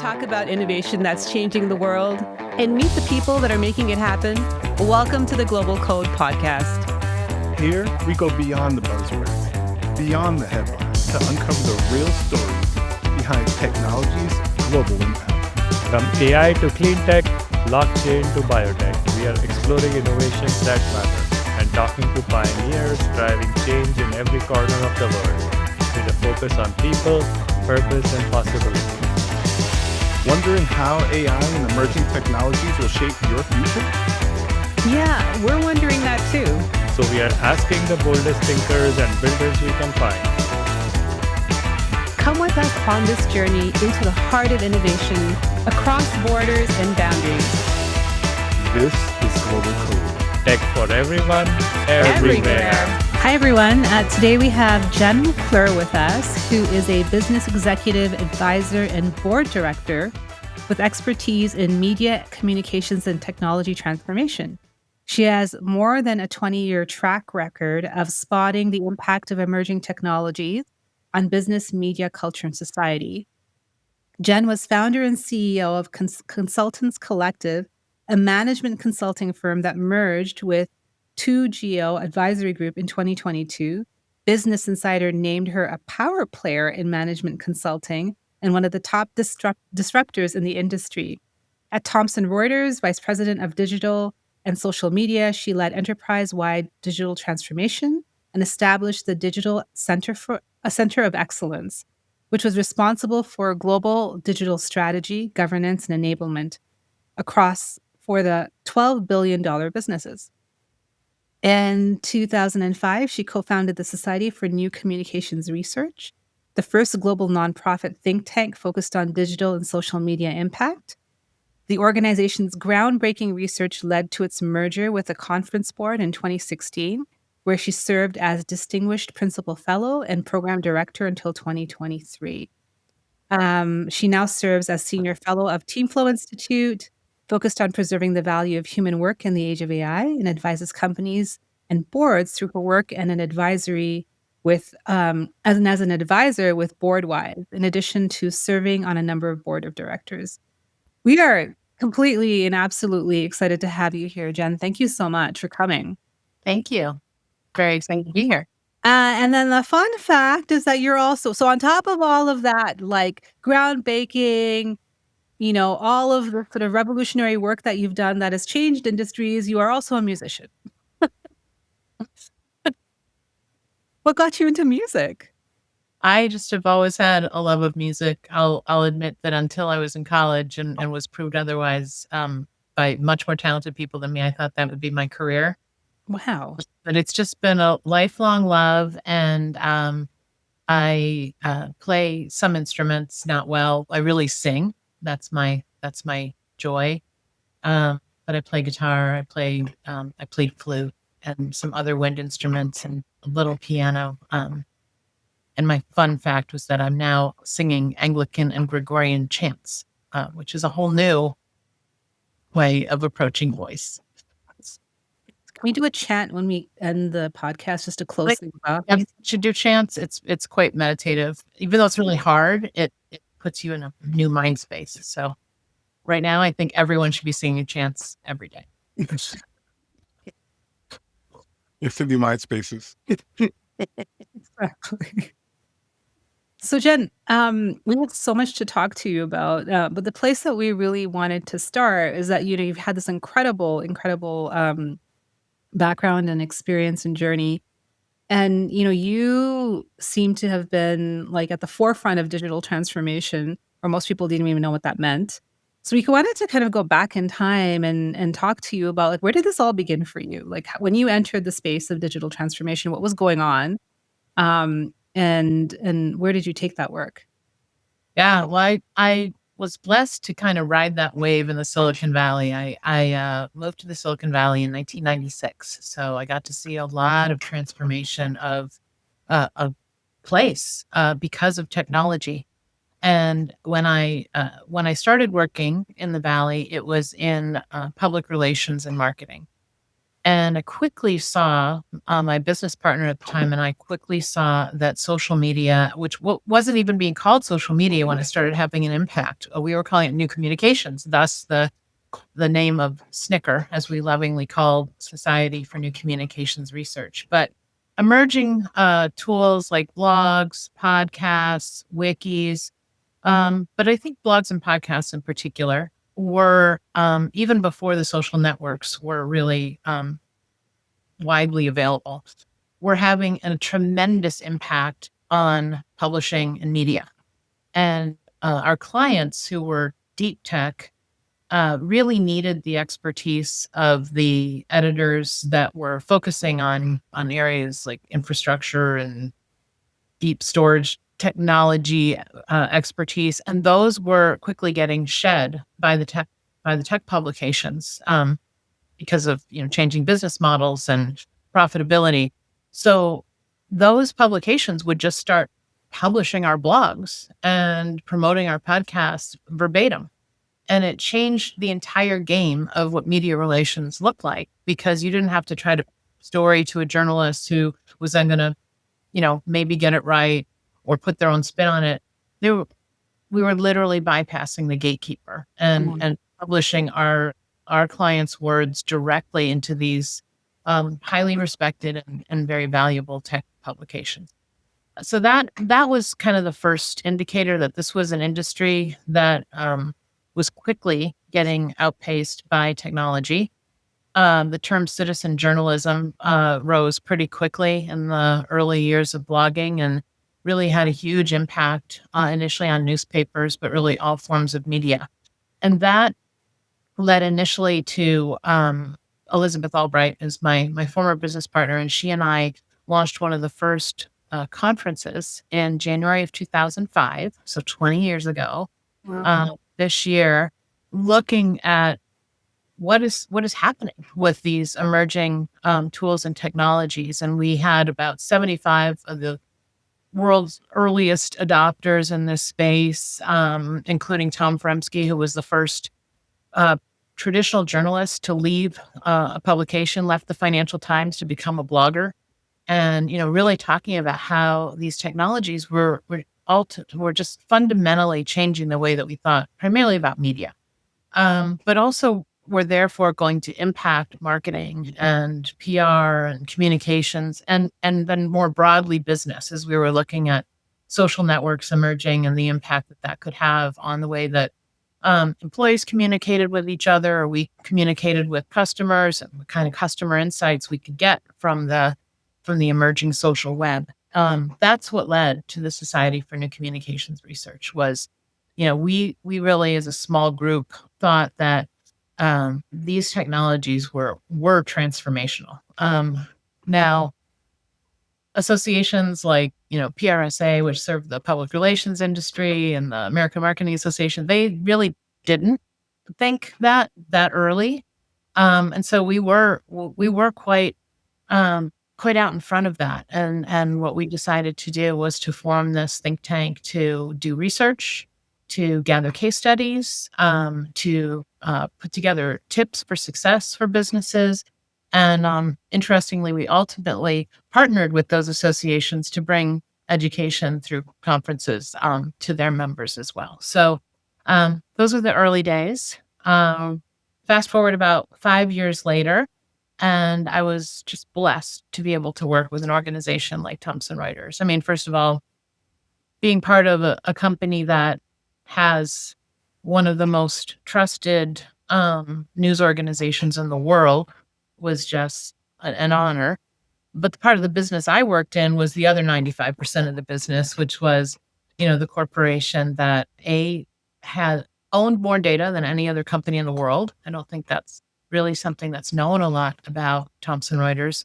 talk about innovation that's changing the world and meet the people that are making it happen, welcome to the Global Code Podcast. Here, we go beyond the buzzwords, beyond the headlines, to uncover the real stories behind technology's global impact. From AI to clean tech, blockchain to biotech, we are exploring innovations that matter and talking to pioneers driving change in every corner of the world with a focus on people, purpose, and possibility. Wondering how AI and emerging technologies will shape your future? Yeah, we're wondering that too. So we are asking the boldest thinkers and builders we can find. Come with us on this journey into the heart of innovation across borders and boundaries. This is Global Code. Tech for everyone, everywhere. Hi, everyone. Today we have Jen McClure with us, who is a business executive, advisor, and board director with expertise in media, communications, and technology transformation. She has more than a 20-year track record of spotting the impact of emerging technologies on business, media, culture, and society. Jen was founder and CEO of Consultants Collective, a management consulting firm that merged with 2GO Advisory Group in 2022. Business Insider named her a power player in management consulting and one of the top disruptors in the industry. At Thomson Reuters, vice president of digital and social media, she led enterprise-wide digital transformation and established the Digital Center of Excellence, which was responsible for global digital strategy, governance, and enablement for the $12 billion businesses. In 2005, she co-founded the Society for New Communications Research, the first global nonprofit think tank focused on digital and social media impact. The organization's groundbreaking research led to its merger with the Conference Board in 2016, where she served as Distinguished Principal Fellow and Program Director until 2023. She now serves as Senior Fellow of Teamflow Institute, focused on preserving the value of human work in the age of AI, and advises companies and boards through her work and an advisory with as an advisor with BoardWise, in addition to serving on a number of board of directors. We are completely and absolutely excited to have you here, Jen. Thank you so much for coming. Thank you. Very excited to be here. And then the fun fact is that you're also, so on top of all of that, like groundbreaking, all of the sort of revolutionary work that you've done that has changed industries, you are also a musician. What got you into music? I just have always had a love of music. I'll admit that until I was in college and was proved otherwise by much more talented people than me, I thought that would be my career. Wow. But it's just been a lifelong love, and I play some instruments, not well. I really sing. That's my joy. But I play guitar. I played flute and some other wind instruments and a little piano. And my fun fact was that I'm now singing Anglican and Gregorian chants, which is a whole new way of approaching voice. Can we do a chant when we end the podcast just to close things up? Yeah, should do chants. It's quite meditative. Even though it's really hard, it puts you in a new mind space. So right now, I think everyone should be singing chants every day. It's in the mind spaces. Exactly. So Jen, we have so much to talk to you about, but the place that we really wanted to start is that, you've had this incredible background and experience and journey. And, you seem to have been like at the forefront of digital transformation, or most people didn't even know what that meant. So we wanted to kind of go back in time and talk to you about, like, where did this all begin for you? Like, when you entered the space of digital transformation, what was going on? And where did you take that work? Yeah, well, I was blessed to kind of ride that wave in the Silicon Valley. I moved to the Silicon Valley in 1996, so I got to see a lot of transformation of a place because of technology. And when I started working in the Valley, it was in public relations and marketing. And I quickly saw, my business partner at the time and I quickly saw that social media, which wasn't even being called social media when it started having an impact. We were calling it new communications, thus the name of SNCR, as we lovingly called Society for New Communications Research. But emerging tools like blogs, podcasts, wikis, but I think blogs and podcasts in particular were, even before the social networks were really widely available, were having a tremendous impact on publishing and media. And our clients who were deep tech really needed the expertise of the editors that were focusing on areas like infrastructure and deep storage technology expertise, and those were quickly getting shed by the tech publications because of changing business models and profitability. So those publications would just start publishing our blogs and promoting our podcasts verbatim. And it changed the entire game of what media relations looked like, because you didn't have to try to story to a journalist who was then going to, maybe get it right or put their own spin on it. We were literally bypassing the gatekeeper and publishing our clients' words directly into these highly respected and very valuable tech publications. So that was kind of the first indicator that this was an industry that was quickly getting outpaced by technology. The term citizen journalism rose pretty quickly in the early years of blogging and really had a huge impact initially on newspapers, but really all forms of media. And that led initially to Elizabeth Albright is my former business partner, and she and I launched one of the first conferences in January of 2005, so 20 years ago. This year, looking at what is happening with these emerging tools and technologies. And we had about 75 of the world's earliest adopters in this space, including Tom Fremsky, who was the first traditional journalist to leave a publication, left the Financial Times to become a blogger. And, really talking about how these technologies were just fundamentally changing the way that we thought primarily about media. But also were therefore going to impact marketing and PR and communications and then more broadly business, as we were looking at social networks emerging and the impact that could have on the way that employees communicated with each other, or we communicated with customers, and the kind of customer insights we could get from the emerging social web. That's what led to the Society for New Communications Research. Was, we really, as a small group, thought that these technologies were transformational. Now, associations like PRSA, which serve the public relations industry, and the American Marketing Association, they really didn't think that early, and so we were quite out in front of that. And what we decided to do was to form this think tank to do research, to gather case studies, to put together tips for success for businesses. And interestingly, we ultimately partnered with those associations to bring education through conferences to their members as well. So those were the early days. Fast forward about 5 years later, and I was just blessed to be able to work with an organization like Thomson Reuters. I mean, first of all, being part of a company that has one of the most trusted news organizations in the world was just an honor. But the part of the business I worked in was the other 95% of the business, which was, the corporation that had owned more data than any other company in the world. I don't think that's really something that's known a lot about Thomson Reuters.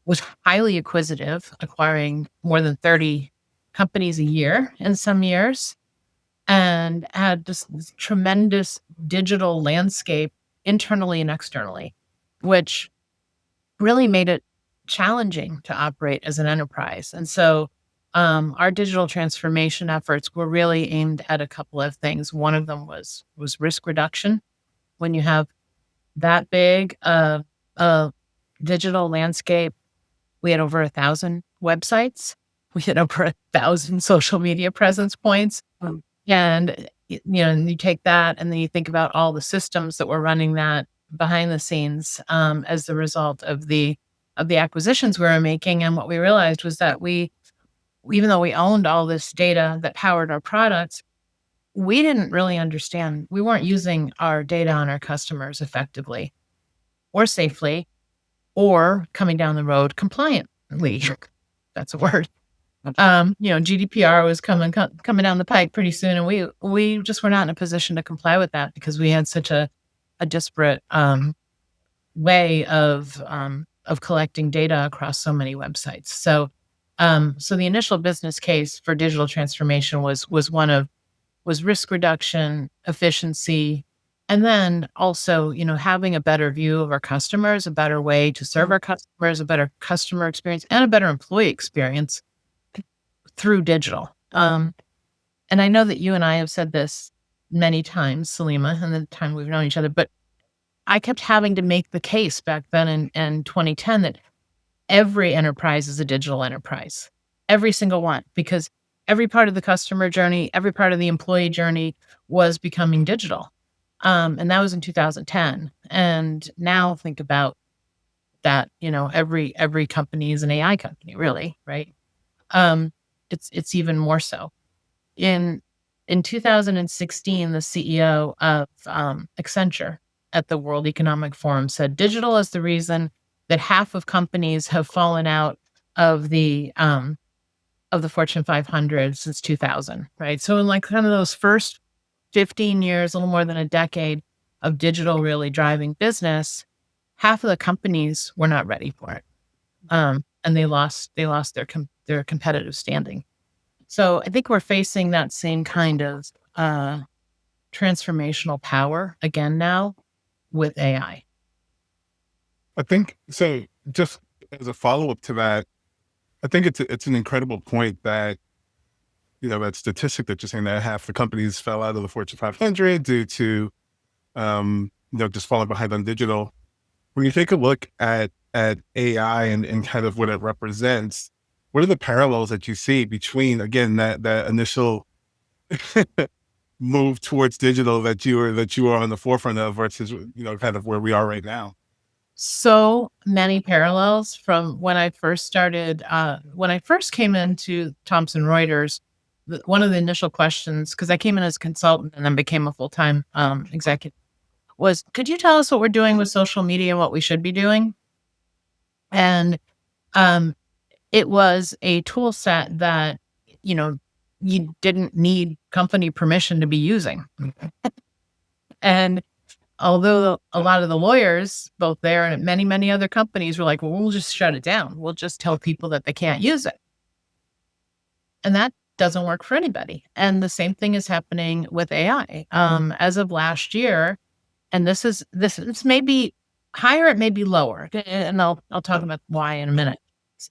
Was highly acquisitive, acquiring more than 30 companies a year in some years, and had this tremendous digital landscape internally and externally, which really made it challenging to operate as an enterprise. And so our digital transformation efforts were really aimed at a couple of things. One of them was risk reduction. When you have that big digital landscape. We had over 1,000 websites. We had over 1,000 social media presence points. And, and you take that and then you think about all the systems that were running that behind the scenes as the result of the acquisitions we were making. And what we realized was that even though we owned all this data that powered our products, we didn't really understand. We weren't using our data on our customers effectively or safely or coming down the road compliantly. That's a word. GDPR was coming down the pike pretty soon, and we just were not in a position to comply with that because we had such a disparate way of collecting data across so many websites. So the initial business case for digital transformation was risk reduction, efficiency, and then also, having a better view of our customers, a better way to serve our customers, a better customer experience, and a better employee experience through digital. And I know that you and I have said this many times, Salima, in the time we've known each other, but I kept having to make the case back then in 2010 that every enterprise is a digital enterprise, every single one, because every part of the customer journey, every part of the employee journey was becoming digital. And that was in 2010. And now think about that, every company is an AI company, really, right? It's even more so. In 2016, the CEO of Accenture at the World Economic Forum said, digital is the reason that half of companies have fallen out of the Fortune 500 since 2000, right? So in like kind of those first 15 years, a little more than a decade of digital really driving business, half of the companies were not ready for it. And they lost their competitive standing. So I think we're facing that same kind of transformational power again now with AI. I think so. Just as a follow-up to that, I think it's an incredible point that, that statistic that you're saying that half the companies fell out of the Fortune 500 due to, just falling behind on digital. When you take a look at AI and kind of what it represents, what are the parallels that you see between, again, that initial move towards digital that you were on the forefront of versus, kind of where we are right now? So many parallels from when I first started, when I first came into Thomson Reuters. One of the initial questions, because I came in as a consultant and then became a full-time executive, was, could you tell us what we're doing with social media and what we should be doing? And it was a tool set that, you didn't need company permission to be using. And although a lot of the lawyers, both there and at many, many other companies, were like, well, we'll just shut it down. We'll just tell people that they can't use it. And that doesn't work for anybody. And the same thing is happening with AI. As of last year, and this may be higher, it may be lower, and I'll talk about why in a minute.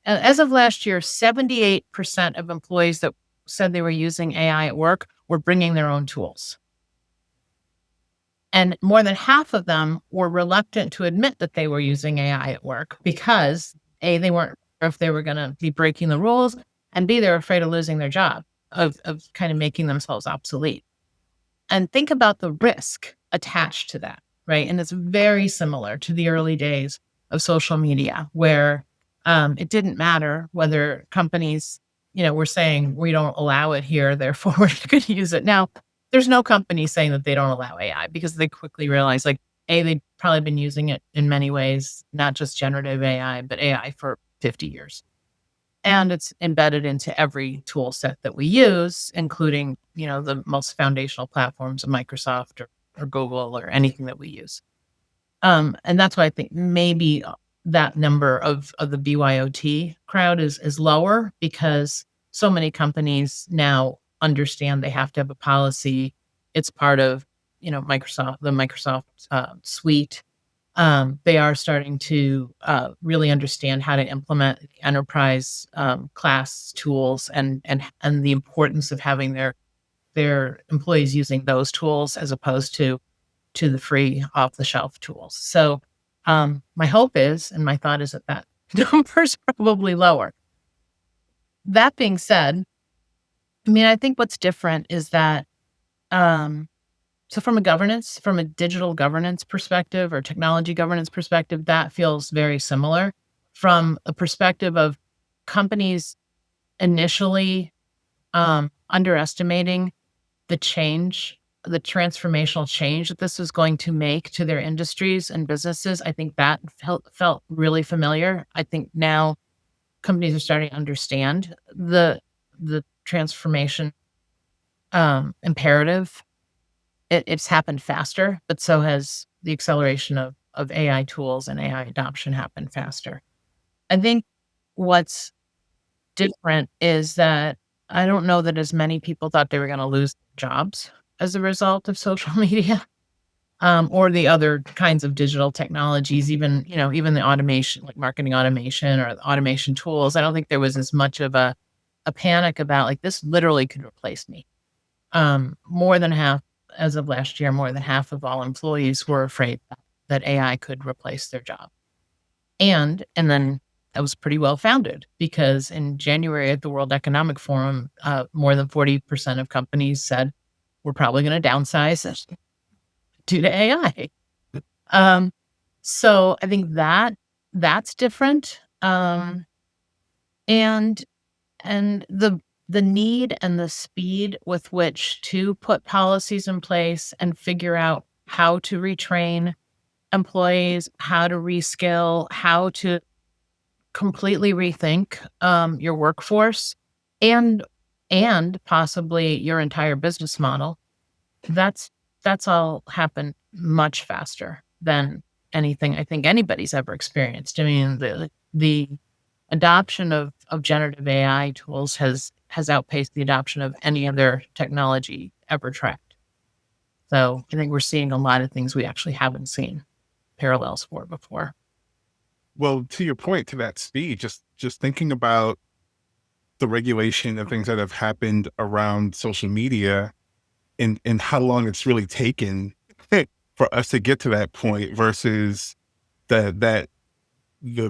As of last year, 78% of employees that said they were using AI at work were bringing their own tools. And more than half of them were reluctant to admit that they were using AI at work because A, they weren't sure if they were going to be breaking the rules, and B, they were afraid of losing their job, of kind of making themselves obsolete. And think about the risk attached to that, right? And it's very similar to the early days of social media, where it didn't matter whether companies, were saying, we don't allow it here, therefore we're going to use it. Now, there's no company saying that they don't allow AI, because they quickly realize, like, A, they've probably been using it in many ways, not just generative AI, but AI for 50 years. And it's embedded into every tool set that we use, including, the most foundational platforms of Microsoft or Google or anything that we use. And that's why I think maybe that number of the BYOT crowd is lower, because so many companies now understand they have to have a policy. It's part of, the Microsoft suite. They are starting to really understand how to implement enterprise class tools and the importance of having their employees using those tools as opposed to the free off the shelf tools. So My hope is, and my thought is that number is probably lower. That being said, I mean, I think what's different is that, so from a digital governance perspective or technology governance perspective, that feels very similar. From a perspective of companies initially underestimating the transformational change that this was going to make to their industries and businesses, I think that felt really familiar. I think now companies are starting to understand the transformation imperative. It's happened faster, but so has the acceleration of AI tools and AI adoption happened faster. I think what's different is that I don't know that as many people thought they were going to lose jobs as a result of social media, or the other kinds of digital technologies, even the automation, like marketing automation or automation tools. I don't think there was as much of a panic about like this literally could replace me. More than half, as of last year, more than half of all employees were afraid that AI could replace their job. And then that was pretty well founded because in January at the World Economic Forum, more than 40% of companies said we're probably going to downsize due to AI. So I think that's different. And the need and the speed with which to put policies in place and figure out how to retrain employees, how to reskill, how to completely rethink your workforce and possibly your entire business model. That's all happened much faster than anything I think anybody's ever experienced. I mean, the adoption of generative AI tools has outpaced the adoption of any other technology ever tracked. So I think we're seeing a lot of things we actually haven't seen parallels for before. Well, to your point, to that speed, just thinking about the regulation of things that have happened around social media and how long it's really taken for us to get to that point versus the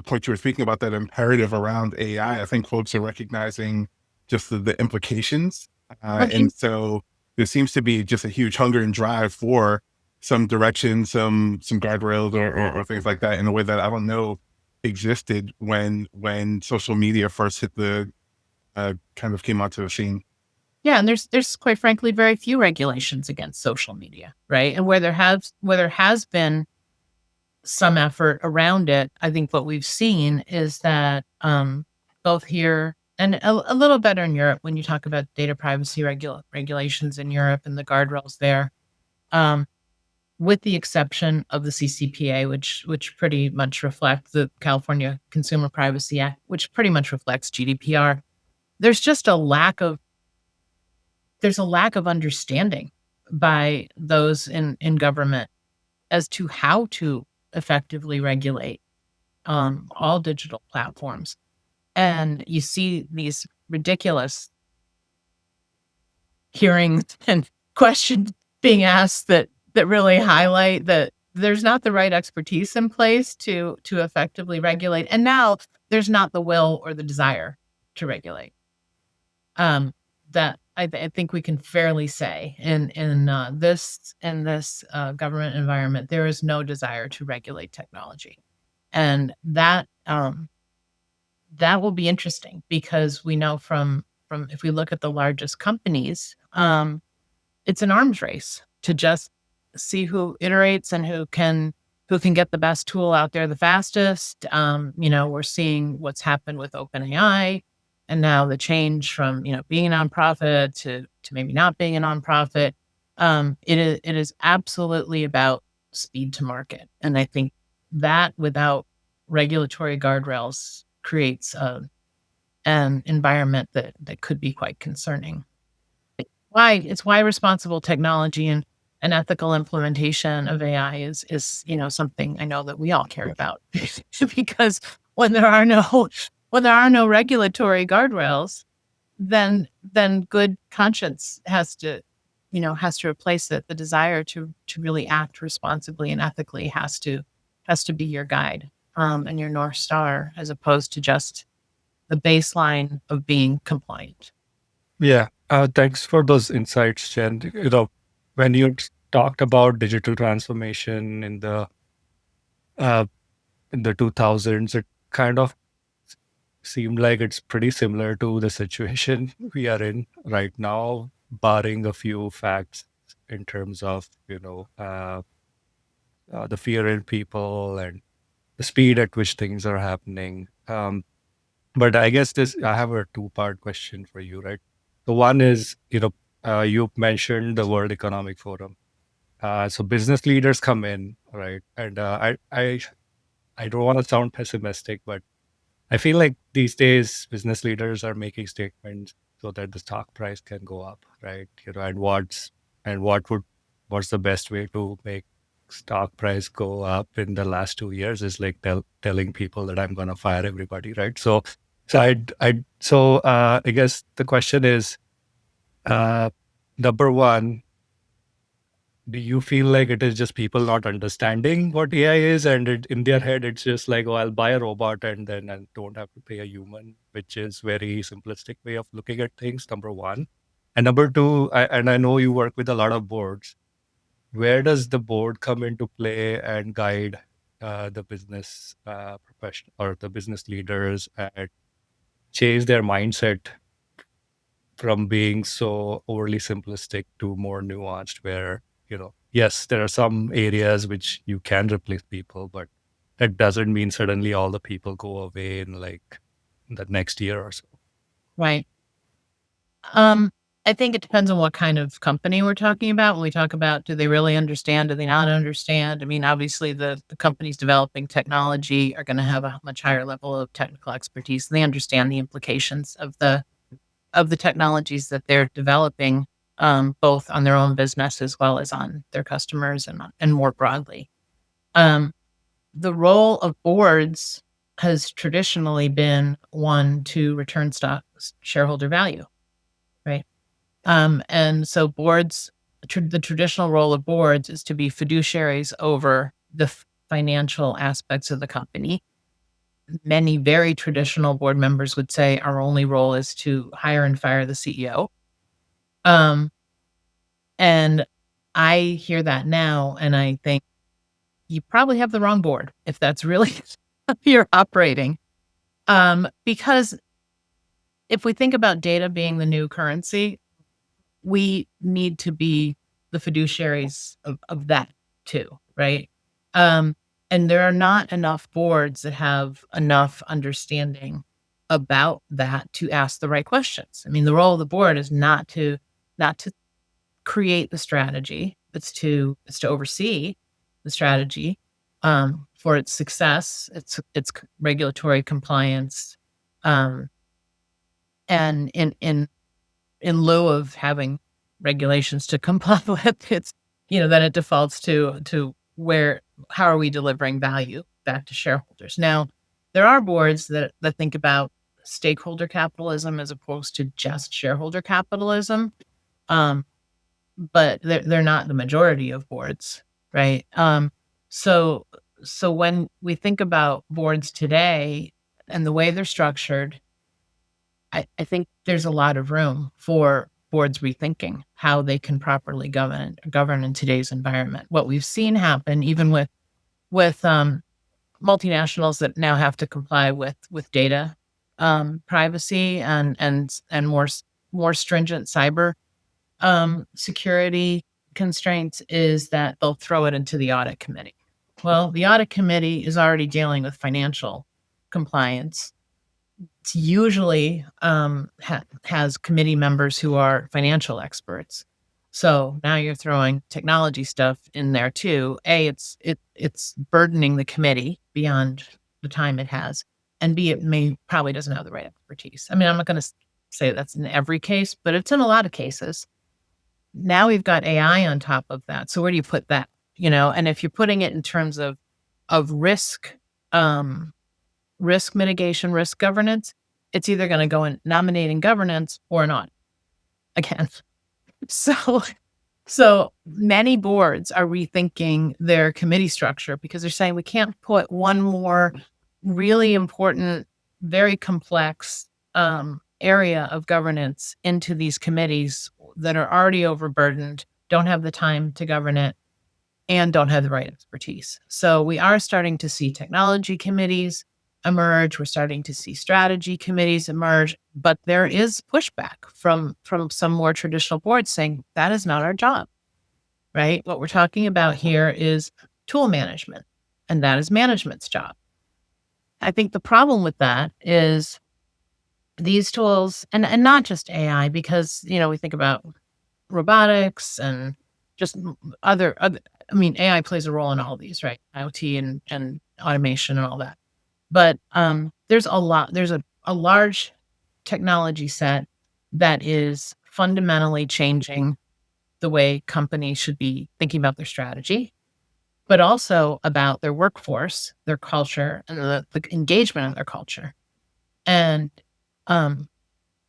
point you were speaking about, that imperative around AI. I think folks are recognizing just the implications. And so there seems to be just a huge hunger and drive for some direction, some guardrails or things like that in a way that I don't know existed when social media first hit the kind of came onto the scene. Yeah, and there's quite frankly very few regulations against social media, right? And where there has been some effort around it, I think what we've seen is that both here and a little better in Europe, when you talk about data privacy regulations in Europe and the guardrails there, with the exception of the CCPA, which pretty much reflects the California Consumer Privacy Act, which pretty much reflects GDPR. There's just a lack of understanding by those in government as to how to effectively regulate all digital platforms. And you see these ridiculous hearings and questions being asked that really highlight that there's not the right expertise in place to effectively regulate. And now there's not the will or the desire to regulate. That I think we can fairly say in this government environment, there is no desire to regulate technology, and that will be interesting because we know from if we look at the largest companies, it's an arms race to just see who iterates and who can get the best tool out there the fastest. We're seeing what's happened with OpenAI. And now the change from, being a nonprofit to maybe not being a nonprofit, it is absolutely about speed to market. And I think that without regulatory guardrails creates an environment that could be quite concerning. It's why responsible technology and ethical implementation of AI is something I know that we all care about because when there are no regulatory guardrails, then good conscience has to replace it. The desire to really act responsibly and ethically has to has to be your guide, and your North Star, as opposed to just the baseline of being compliant. Yeah. Thanks for those insights, Jen. When you talked about digital transformation uh, in the 2000s, it kind of seemed like it's pretty similar to the situation we are in right now, barring a few facts in terms of, the fear in people and the speed at which things are happening. But I guess I have a two-part question for you, right? The one is, you mentioned the World Economic Forum. So business leaders come in, right? And I don't want to sound pessimistic, but I feel like these days business leaders are making statements so that the stock price can go up, right? And what's the best way to make stock price go up in the last 2 years is like telling people that I'm going to fire everybody, right? I guess the question is, uh, number one, do you feel like it is just people not understanding what AI is, and in their head it's just like, oh, I'll buy a robot and then I don't have to pay a human, which is very simplistic way of looking at things, number one. And number two, I know you work with a lot of boards. Where does the board come into play and guide the business profession or the business leaders and change their mindset from being so overly simplistic to more nuanced, where, yes, there are some areas which you can replace people, but that doesn't mean suddenly all the people go away in like the next year or so. Right. I think it depends on what kind of company we're talking about. When we talk about, do they really understand? Do they not understand? I mean, obviously the companies developing technology are going to have a much higher level of technical expertise. They understand the implications of the technologies that they're developing, both on their own business as well as on their customers and more broadly. The role of boards has traditionally been one to return shareholder value, right? And so boards, the traditional role of boards is to be fiduciaries over the financial aspects of the company. Many very traditional board members would say our only role is to hire and fire the CEO. And I hear that now, and I think you probably have the wrong board if that's really how you're operating. Because if we think about data being the new currency, we need to be the fiduciaries of that too, right? And there are not enough boards that have enough understanding about that to ask the right questions. I mean, the role of the board is not to create the strategy. It's to oversee the strategy for its success, its regulatory compliance, and in lieu of having regulations to comply with, it's then it defaults to how are we delivering value back to shareholders. Now, there are boards that think about stakeholder capitalism as opposed to just shareholder capitalism. But they're not the majority of boards, right? So when we think about boards today and the way they're structured, I think there's a lot of room for boards rethinking how they can properly govern in today's environment. What we've seen happen, even with multinationals that now have to comply with data privacy and more stringent cyber security constraints, is that they'll throw it into the audit committee. Well, the audit committee is already dealing with financial compliance. It's usually has committee members who are financial experts. So now you're throwing technology stuff in there too. A, it's burdening the committee beyond the time it has, and B, it probably doesn't have the right expertise. I mean, I'm not going to say that's in every case, but it's in a lot of cases. Now we've got AI on top of that. So where do you put that? And if you're putting it in terms of risk, risk mitigation, risk governance, it's either going to go in nominating governance or not. Again, so So many boards are rethinking their committee structure because they're saying we can't put one more really important, very complex area of governance into these committees that are already overburdened, don't have the time to govern it, and don't have the right expertise. So we are starting to see technology committees emerge. We're starting to see strategy committees emerge, but there is pushback from some more traditional boards saying that is not our job, right? What we're talking about here is tool management, and that is management's job. I think the problem with that is these tools, and not just AI, because we think about robotics and just other. I mean, AI plays a role in all these, right? IoT and automation and all that. But there's a large technology set that is fundamentally changing the way companies should be thinking about their strategy, but also about their workforce, their culture, and the engagement of their culture. And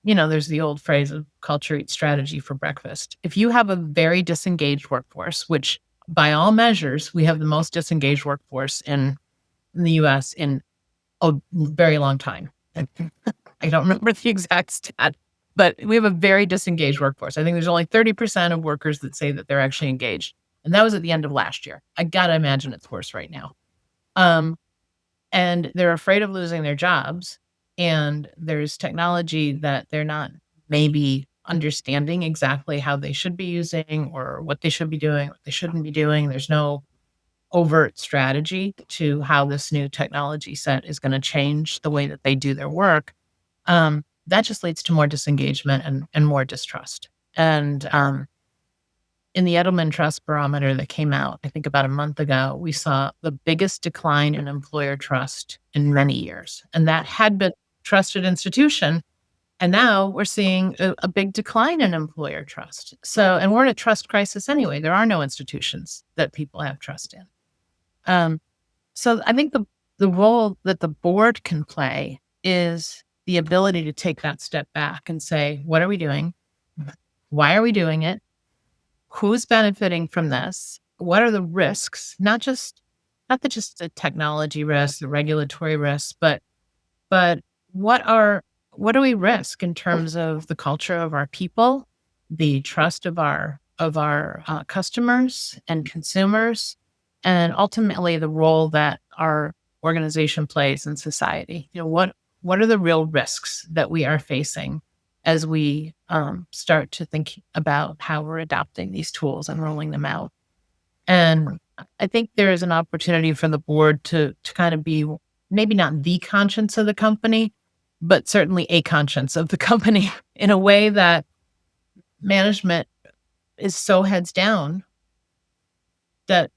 there's the old phrase of culture eats strategy for breakfast. If you have a very disengaged workforce, which by all measures, we have the most disengaged workforce in the US in a very long time. I don't remember the exact stat, but we have a very disengaged workforce. I think there's only 30% of workers that say that they're actually engaged. And that was at the end of last year. I got to imagine it's worse right now. And they're afraid of losing their jobs. And there's technology that they're not maybe understanding exactly how they should be using or what they should be doing, what they shouldn't be doing. There's no overt strategy to how this new technology set is going to change the way that they do their work. That just leads to more disengagement and more distrust. And in the Edelman Trust Barometer that came out, I think about a month ago, we saw the biggest decline in employer trust in many years. And that had been a trusted institution. And now we're seeing a big decline in employer trust. So, and we're in a trust crisis anyway. There are no institutions that people have trust in. So I think the role that the board can play is the ability to take that step back and say, what are we doing? Why are we doing it? Who's benefiting from this? What are the risks? Not just the technology risks, the regulatory risks, but what do we risk in terms of the culture of our people, the trust of our customers and consumers, and ultimately the role that our organization plays in society? What are the real risks that we are facing as we start to think about how we're adopting these tools and rolling them out? And I think there is an opportunity for the board to kind of be maybe not the conscience of the company, but certainly a conscience of the company in a way that management is so heads down that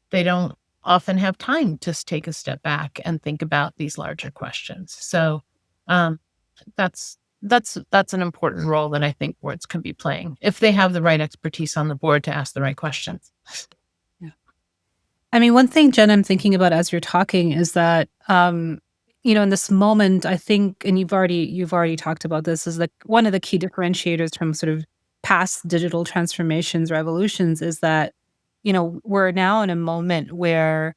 they don't often have time to take a step back and think about these larger questions. So that's an important role that I think boards can be playing if they have the right expertise on the board to ask the right questions. Yeah. I mean, one thing, Jen, I'm thinking about as you're talking is that, in this moment, I think, and you've already talked about this, is like one of the key differentiators from sort of past digital transformations, revolutions, is that, we're now in a moment where,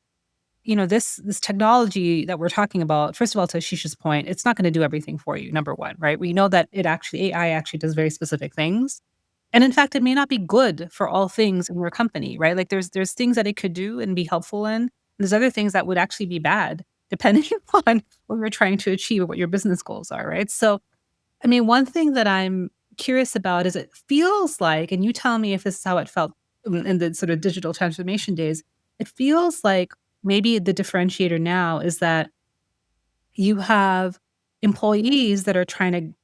this technology that we're talking about, first of all, to Ashisha's point, it's not going to do everything for you, number one, right? We know that AI actually does very specific things. And in fact, it may not be good for all things in your company, right? Like there's things that it could do and be helpful in. And there's other things that would actually be bad, depending on what you're trying to achieve or what your business goals are, right? So, I mean, one thing that I'm curious about is it feels like, and you tell me if this is how it felt in the sort of digital transformation days, it feels like maybe the differentiator now is that you have employees that are trying to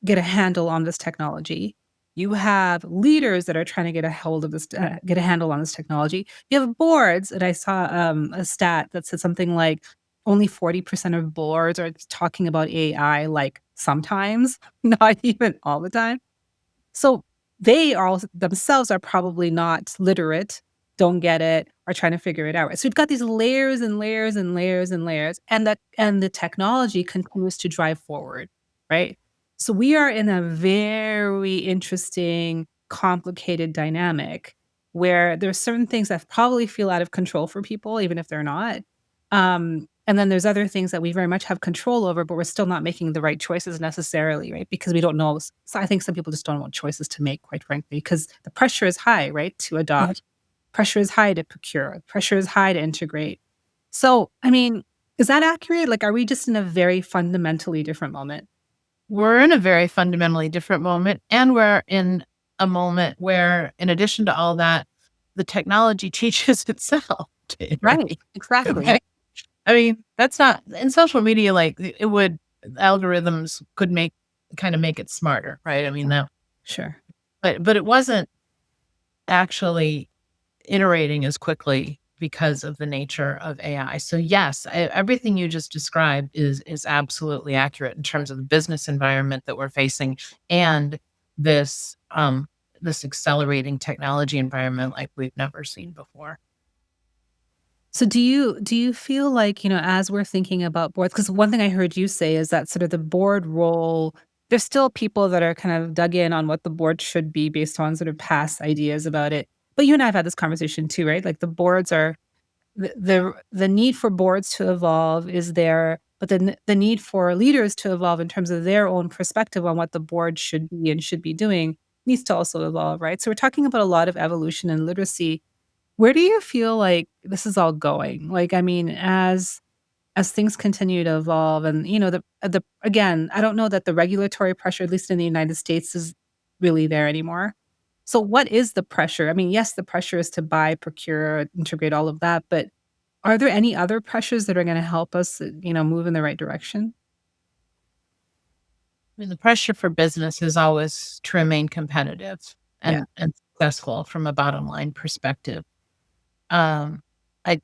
get a handle on this technology. You have leaders that are trying to get a handle on this technology. You have boards, and I saw a stat that said something like only 40% of boards are talking about AI, like sometimes, not even all the time. So they themselves are probably not literate, don't get it, are trying to figure it out. So we've got these layers and layers and layers and layers, and the technology continues to drive forward, right? So we are in a very interesting complicated dynamic where there's certain things that probably feel out of control for people, even if they're not. And then there's other things that we very much have control over, but we're still not making the right choices necessarily, right? Because we don't know. So I think some people just don't know what choices to make, quite frankly, because the pressure is high, right, to adopt. Pressure is high to procure. Pressure is high to integrate. So, I mean, is that accurate? Like, are we just in a very fundamentally different moment? We're in a very fundamentally different moment, and we're in a moment where, in addition to all that, the technology teaches itself to iterate. Right. Exactly. Okay? I mean, that's not in social media. Like it would, algorithms could make it smarter, right? I mean, that, Sure. but it wasn't actually iterating as quickly because of the nature of AI. So yes, everything you just described is absolutely accurate in terms of the business environment that we're facing and this this accelerating technology environment like we've never seen before. So do you feel like, as we're thinking about boards, because one thing I heard you say is that sort of the board role, there's still people that are kind of dug in on what the board should be based on sort of past ideas about it. But you and I have had this conversation too, right? Like the boards are the need for boards to evolve is there, but then the need for leaders to evolve in terms of their own perspective on what the board should be and should be doing needs to also evolve, right? So we're talking about a lot of evolution and literacy. Where do you feel like this is all going? Like, I mean, as things continue to evolve and, the again, I don't know that the regulatory pressure, at least in the United States, is really there anymore. So what is the pressure? I mean, yes, the pressure is to buy, procure, integrate all of that, but are there any other pressures that are gonna help us, move in the right direction? I mean, the pressure for business is always to remain competitive Yeah. and successful from a bottom line perspective. Um, I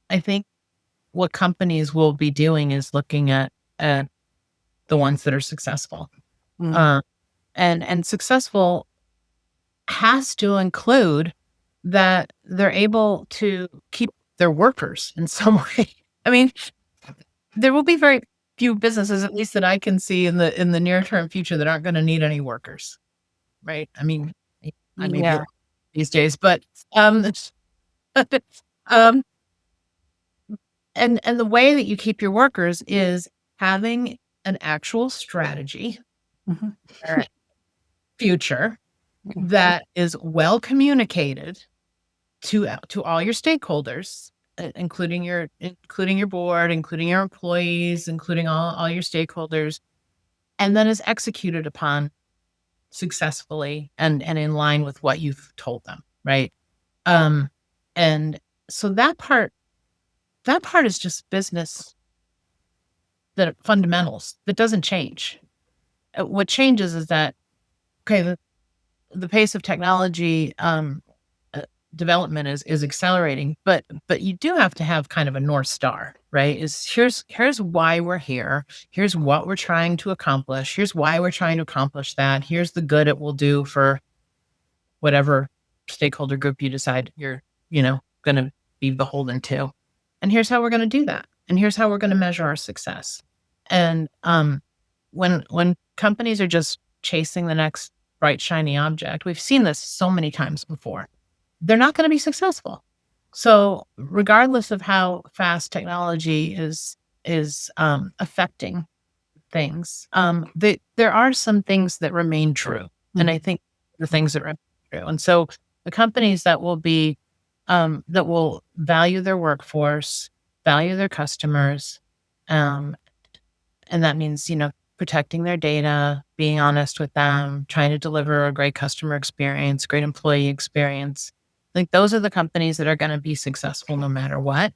I think what companies will be doing is looking at the ones that are successful. Mm. Uh, and successful has to include that they're able to keep their workers in some way. I mean, there will be very few businesses, at least that I can see in the near term future, that aren't going to need any workers, right? I mean, I may be Yeah. these days, but um, um, and the way that you keep your workers is having an actual strategy Mhm. or future Mhm. that is well communicated to all your stakeholders, including your board, including your employees, including all your stakeholders, and then is executed upon successfully and in line with what you've told them, right? Um, and so that part is just business, that fundamentals that doesn't change. What changes is that, okay, the pace of technology uh, development is accelerating, but you do have to have kind of a North Star, right? Is here's why we're here. Here's what we're trying to accomplish. Here's why we're trying to accomplish that. Here's the good it will do for whatever stakeholder group you decide you're, going to be beholden to. And here's how we're going to do that. And here's how we're going to measure our success. And when companies are just chasing the next bright shiny object, we've seen this so many times before, they're not going to be successful. So regardless of how fast technology is affecting things, there are some things that remain true. And I think the things that remain true. And so the companies that will value their workforce, value their customers, and that means, protecting their data, being honest with them, trying to deliver a great customer experience, great employee experience. Like those are the companies that are going to be successful no matter what.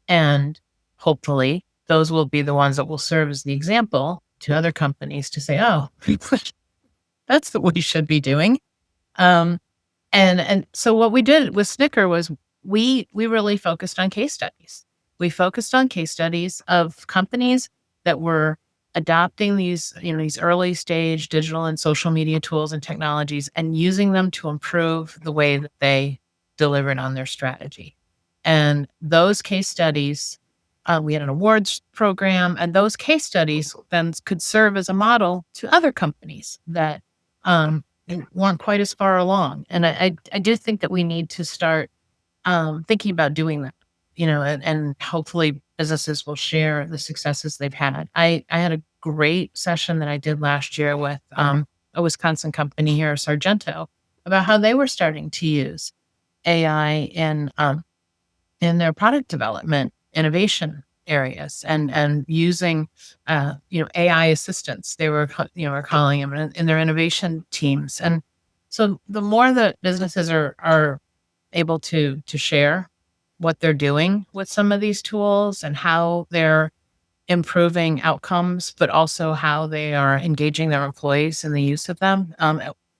And hopefully those will be the ones that will serve as the example to other companies to say, oh, that's what we should be doing. And so what we did with Snicker was we really focused on case studies. We focused on case studies of companies that were adopting these early stage digital and social media tools and technologies and using them to improve the way that they delivered on their strategy. And those case studies, we had an awards program, and those case studies then could serve as a model to other companies that weren't quite as far along. And I do think that we need to start thinking about doing that, and hopefully businesses will share the successes they've had. I had a great session that I did last year with a Wisconsin company here, Sargento, about how they were starting to use AI in their product development innovation areas and using AI assistants. They were were calling them in their innovation teams. And so the more that businesses are able to share what they're doing with some of these tools and how they're improving outcomes, but also how they are engaging their employees in the use of them.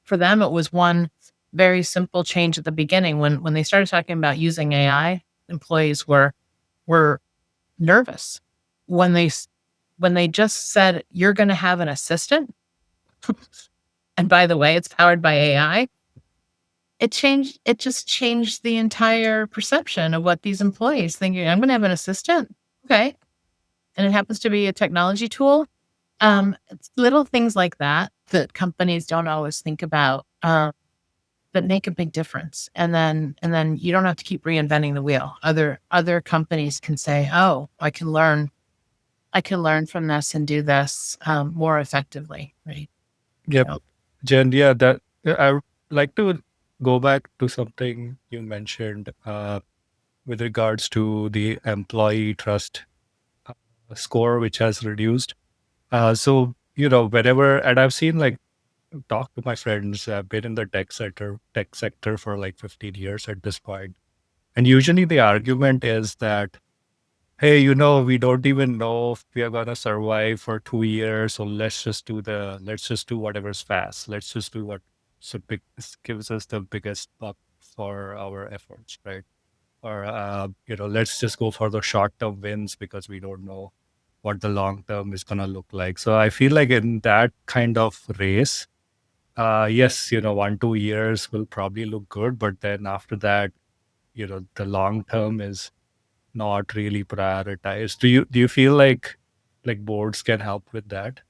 For them, it was one very simple change at the beginning. When they started talking about using AI, employees were nervous. When they just said, "You're going to have an assistant," and by the way, it's powered by AI, it just changed the entire perception of what these employees thinking, "I'm going to have an assistant." Okay. And it happens to be a technology tool. It's little things like that that companies don't always think about, that make a big difference. And then you don't have to keep reinventing the wheel. Other companies can say, "Oh, I can learn from this and do this more effectively." Right. Yep. So, Jen, yeah, that I would like to go back to something you mentioned with regards to the employee trust score, which has reduced. So, whenever, and I've seen like talk to my friends, I've been in the tech sector for like 15 years at this point. And usually the argument is that, hey, we don't even know if we are gonna survive for 2 years, so let's just do whatever's fast. Let's just do what gives us the biggest buck for our efforts, right? Or let's just go for the short-term wins because we don't know what the long term is gonna look like. So I feel like in that kind of race, yes, 1-2 years will probably look good, but then after that, the long term is not really prioritized. Do you feel like boards can help with that?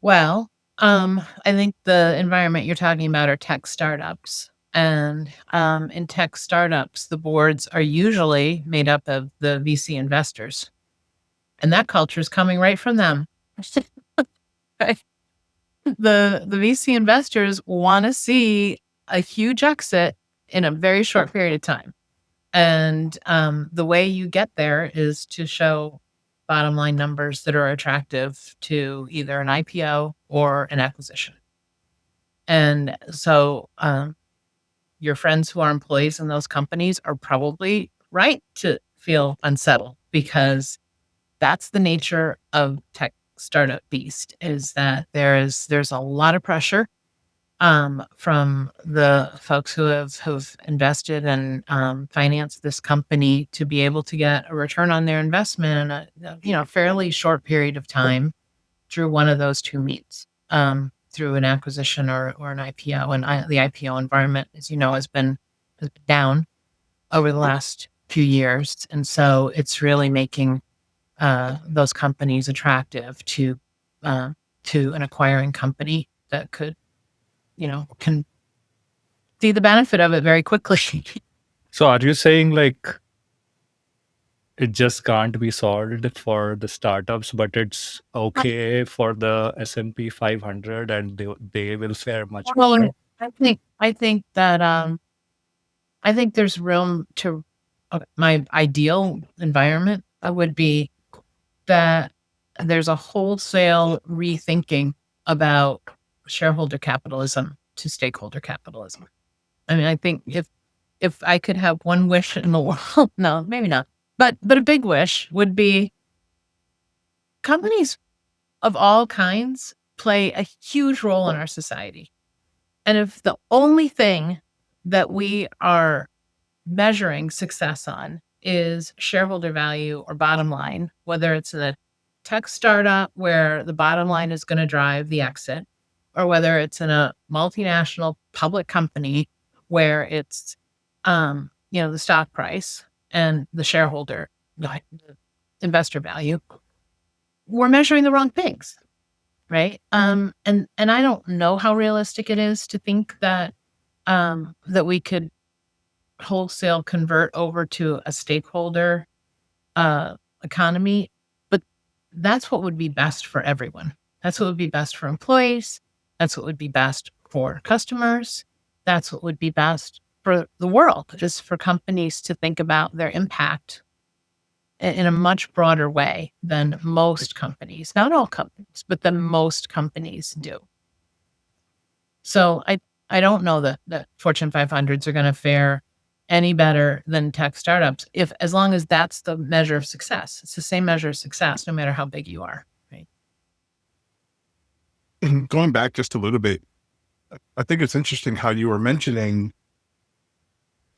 well, I think the environment you're talking about are tech startups. And in tech startups, the boards are usually made up of the VC investors. And that culture is coming right from them. Right? The VC investors want to see a huge exit in a very short period of time. And the way you get there is to show bottom line numbers that are attractive to either an IPO or an acquisition. And so your friends who are employees in those companies are probably right to feel unsettled, because that's the nature of tech startup beast, is that there's a lot of pressure from the folks who've invested and financed this company to be able to get a return on their investment in a fairly short period of time through one of those two means, through an acquisition or an IPO. And the IPO environment, as you know, has been down over the last few years, and so it's really making those companies attractive to an acquiring company that can see the benefit of it very quickly. So are you saying like it just can't be solved for the startups, but it's okay for the S&P 500 and they will fare much Well, better? I think there's room to. Okay, my ideal environment would be that there's a wholesale rethinking about shareholder capitalism to stakeholder capitalism. I mean, I think if I could have one wish in the world, no, maybe not, but a big wish would be companies of all kinds play a huge role in our society. And if the only thing that we are measuring success on is shareholder value or bottom line, whether it's a tech startup where the bottom line is going to drive the exit, or whether it's in a multinational public company where it's the stock price and the shareholder, the investor value, we're measuring the wrong things. right? And I don't know how realistic it is to think that that we could wholesale convert over to a stakeholder economy, but that's what would be best for everyone. That's what would be best for employees. That's what would be best for customers. That's what would be best for the world, just for companies to think about their impact in a much broader way than most companies, not all companies, but than most companies do. So I don't know that Fortune 500s are going to fare any better than tech startups if as long as that's the measure of success. It's the same measure of success no matter how big you are, right? And going back just a little bit, I think it's interesting how you were mentioning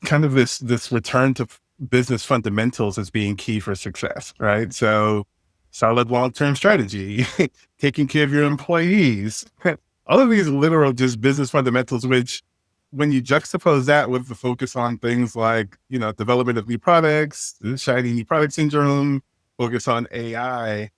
kind of this return to business fundamentals as being key for success, right? So solid long-term strategy, taking care of your employees, all of these literal just business fundamentals, which when you juxtapose that with the focus on things like, development of new products, the shiny new product syndrome, focus on AI,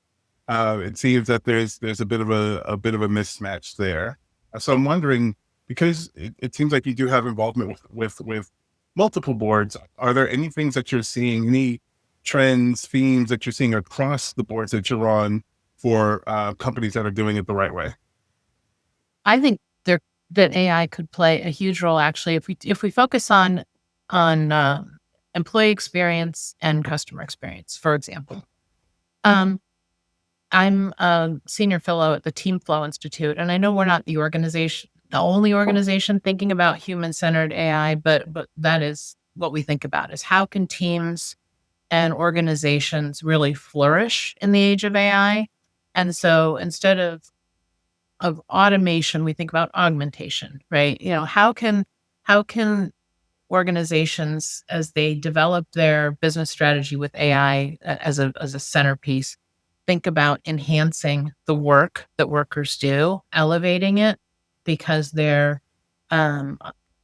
it seems that there's a bit of a mismatch there. So I'm wondering, because it seems like you do have involvement with multiple boards, are there any things that you're seeing, any trends, themes that you're seeing across the boards that you're on for companies that are doing it the right way? I think that AI could play a huge role actually if we focus on employee experience and customer experience, for example. I'm a senior fellow at the Team Flow Institute, and I know we're not the only organization thinking about human-centered AI, but that is what we think about, is how can teams and organizations really flourish in the age of AI? And so instead of automation, we think about augmentation, right? How can organizations, as they develop their business strategy with AI as a centerpiece, think about enhancing the work that workers do, elevating it, because they're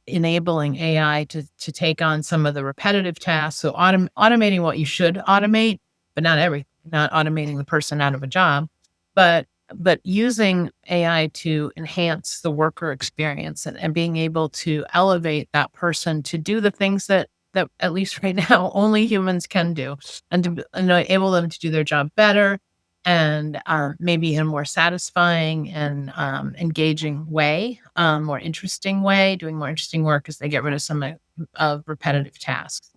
enabling AI to take on some of the repetitive tasks. So automating what you should automate, but not everything, not automating the person out of a job, but using AI to enhance the worker experience and being able to elevate that person to do the things that at least right now only humans can do, and to enable them to do their job better and maybe in a more satisfying and engaging way, more interesting way, doing more interesting work as they get rid of some of repetitive tasks.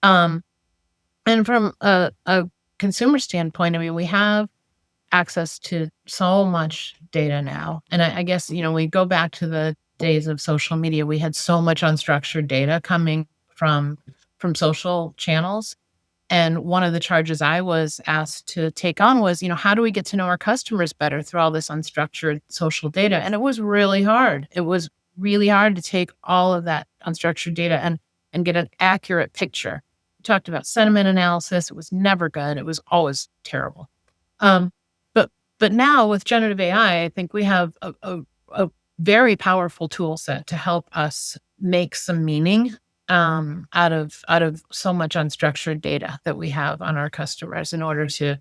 And from a consumer standpoint, I mean, we have access to so much data now. And I guess, we go back to the days of social media. We had so much unstructured data coming from social channels. And one of the charges I was asked to take on was, how do we get to know our customers better through all this unstructured social data? And it was really hard. It was really hard to take all of that unstructured data and get an accurate picture. We talked about sentiment analysis. It was never good. It was always terrible. But now with generative AI, I think we have a very powerful tool set to help us make some meaning out of so much unstructured data that we have on our customers in order to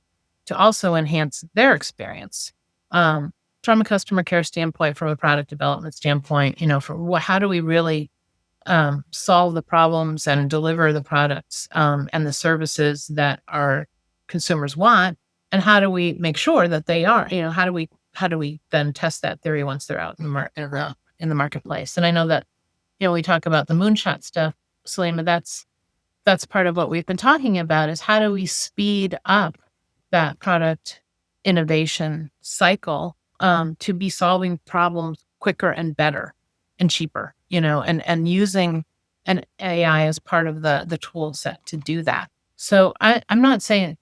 also enhance their experience. From a customer care standpoint, from a product development standpoint, how do we really solve the problems and deliver the products and the services that our consumers want? And how do we make sure that they are? How do we then test that theory once they're out in the marketplace? And I know that we talk about the moonshot stuff, Salima. That's part of what we've been talking about, is how do we speed up that product innovation cycle to be solving problems quicker and better and cheaper, and using an AI as part of the tool set to do that. So I'm not saying.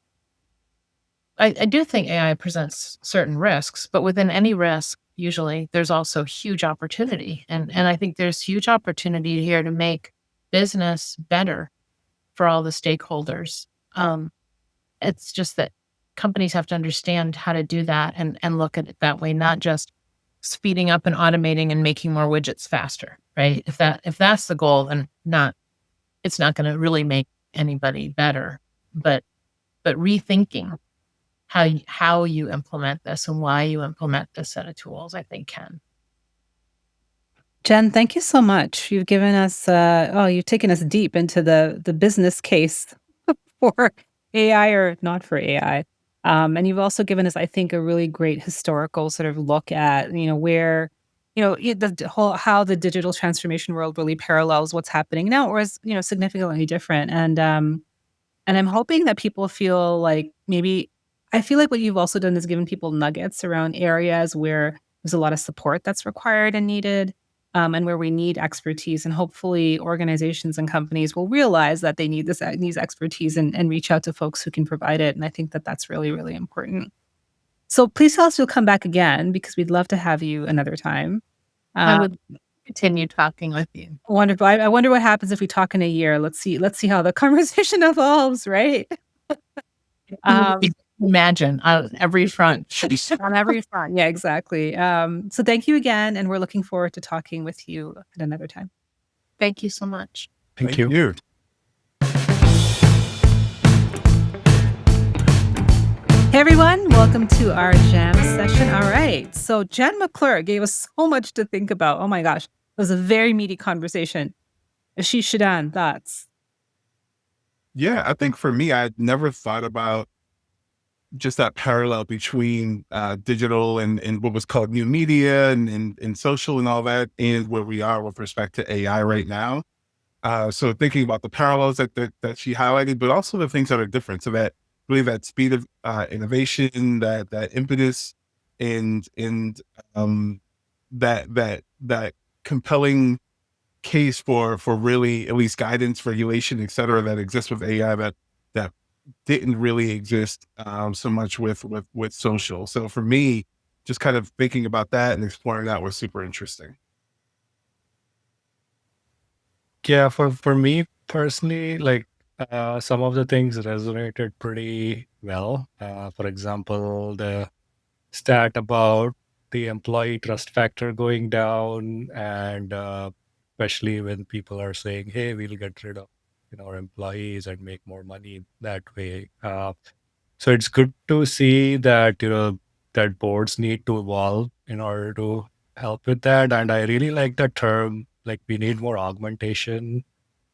I do think AI presents certain risks, but within any risk, usually there's also huge opportunity. And I think there's huge opportunity here to make business better for all the stakeholders. It's just that companies have to understand how to do that and look at it that way, not just speeding up and automating and making more widgets faster, right? If that's the goal, then it's not going to really make anybody better, but rethinking how you implement this and why you implement this set of tools, I think can. Jen, thank you so much. You've given us, you've taken us deep into the business case for AI or not for AI. And you've also given us, I think, a really great historical sort of look at, where, the whole, how the digital transformation world really parallels what's happening now, or is, significantly different. And I'm hoping that people feel like maybe I feel like what you've also done is given people nuggets around areas where there's a lot of support that's required and needed, and where we need expertise. And hopefully, organizations and companies will realize that they need this needs expertise and reach out to folks who can provide it. And I think that that's really, really important. So please tell us you'll come back again because we'd love to have you another time. I Um, would continue talking with you. Wonderful. I wonder what happens if we talk in a year. Let's see. Let's see how the conversation evolves. Right. Um, Imagine on every front. on every front. Yeah, exactly. So thank you again, and we're looking forward to talking with you at another time. Thank you so much. Thank you. you. Hey everyone, welcome to our jam session. All right. So Jen McClure gave us so much to think about. Oh my gosh. It was a very meaty conversation. Ashish Shadan, thoughts? Yeah, I think for me, I'd never thought about just that parallel between digital and what was called new media and social and all that, and where we are with respect to AI right now. So thinking about the parallels that she highlighted, but also the things that are different. So that really that speed of innovation, that impetus, and that compelling case for really at least guidance, regulation, et cetera, that exists with AI that didn't really exist so much with social. So for me, just kind of thinking about that and exploring that was super interesting. Yeah, for me personally, like some of the things resonated pretty well. For example, the stat about the employee trust factor going down, and especially when people are saying, "Hey, we'll get rid of our employees and make more money that way." So it's good to see that that boards need to evolve in order to help with that. And I really like the term, like we need more augmentation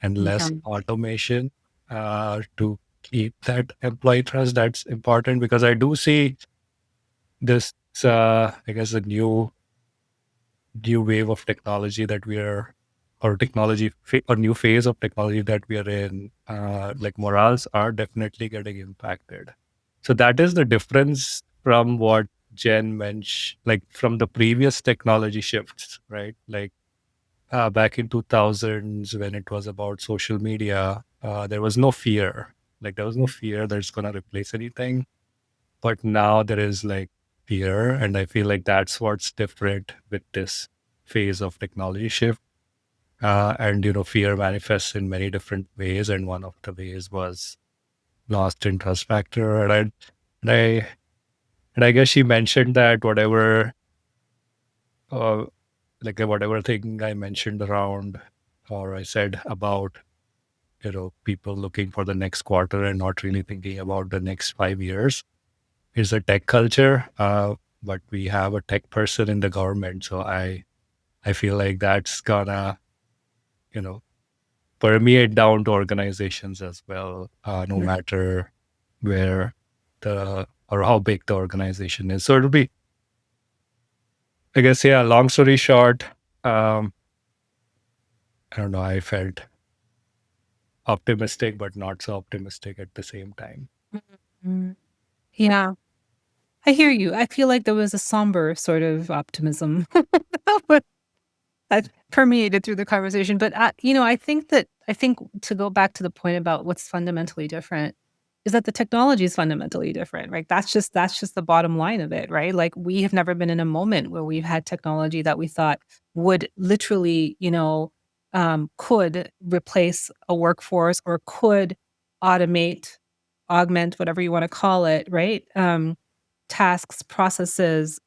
and less automation to keep that employee trust. That's important because I do see this, I guess, a new wave of technology that we are, or or new phase of technology that we are in. Like morals are definitely getting impacted. So that is the difference from what Jen mentioned, like from the previous technology shifts, right? Like back in 2000s when it was about social media, there was no fear. Like there was no fear that it's going to replace anything. But now there is like fear. And I feel like that's what's different with this phase of technology shift. And, fear manifests in many different ways. And one of the ways was lost in trust factor. And I guess she mentioned that whatever thing I mentioned around, or I said about, people looking for the next quarter and not really thinking about the next 5 years is a tech culture. But we have a tech person in the government. So I feel like that's gonna, permeate down to organizations as well, no matter where or how big the organization is. So it'll be, I guess, yeah, long story short, I don't know, I felt optimistic, but not so optimistic at the same time. Mm. Yeah, I hear you. I feel like there was a somber sort of optimism that permeated through the conversation. But I think to go back to the point about what's fundamentally different is that the technology is fundamentally different, right? That's just the bottom line of it, right? Like we have never been in a moment where we've had technology that we thought would literally, could replace a workforce or could automate, augment, whatever you want to call it, right? Tasks, processes,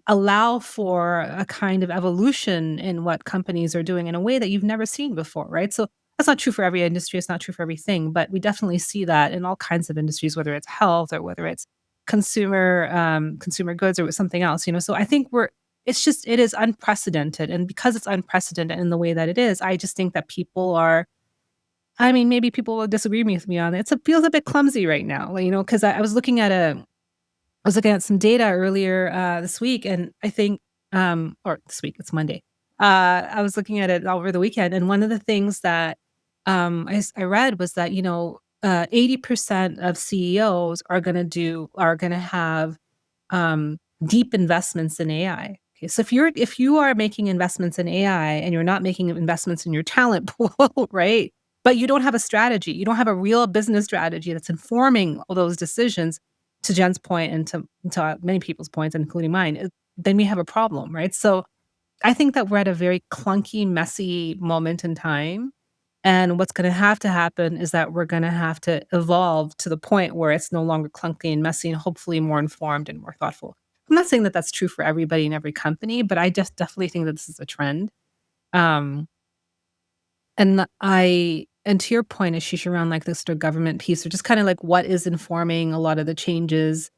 allow for a kind of evolution in what companies are doing in a way that you've never seen before, right? So that's not true for every industry. It's not true for everything, but we definitely see that in all kinds of industries, whether it's health or whether it's consumer goods or something else, So I think it is unprecedented. And because it's unprecedented in the way that it is, I just think that people are, maybe people will disagree with me on it. It feels a bit clumsy right now, because I was looking at some data earlier this week, and I think, or this week, it's Monday. I was looking at it over the weekend, and one of the things that I read was that 80% of CEOs are going to have deep investments in AI. Okay, so if you are making investments in AI and you're not making investments in your talent pool, right? But you don't have a strategy, you don't have a real business strategy that's informing all those decisions. To Jen's point and to many people's points, including mine, then we have a problem, right? So I think that we're at a very clunky, messy moment in time. And what's going to happen is that we're going to have to evolve to the point where it's no longer clunky and messy and hopefully more informed and more thoughtful. I'm not saying that that's true for everybody in every company, but I just definitely think that this is a trend. And to your point, Ashish, around like this sort of government piece, or just kind of like what is informing a lot of the changes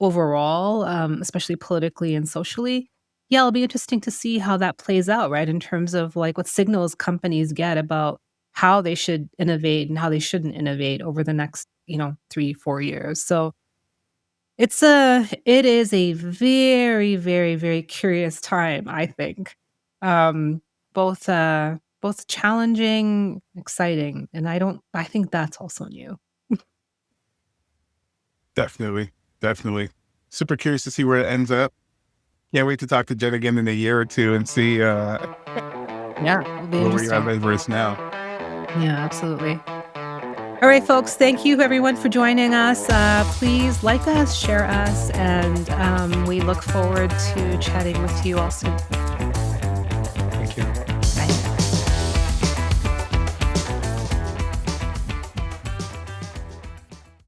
overall, especially politically and socially. Yeah, it'll be interesting to see how that plays out, right? In terms of like what signals companies get about how they should innovate and how they shouldn't innovate over the next, 3-4 years. So it is a very, very, very curious time, I think. Both challenging, exciting, and I think that's also new. Definitely. Super curious to see where it ends up. Can't wait to talk to Jen again in a year or two and see Yeah, it'll be where we interesting. are versus now. Yeah, absolutely. All right, folks, thank you everyone for joining us. Please like us, share us, and we look forward to chatting with you all soon. Thank you.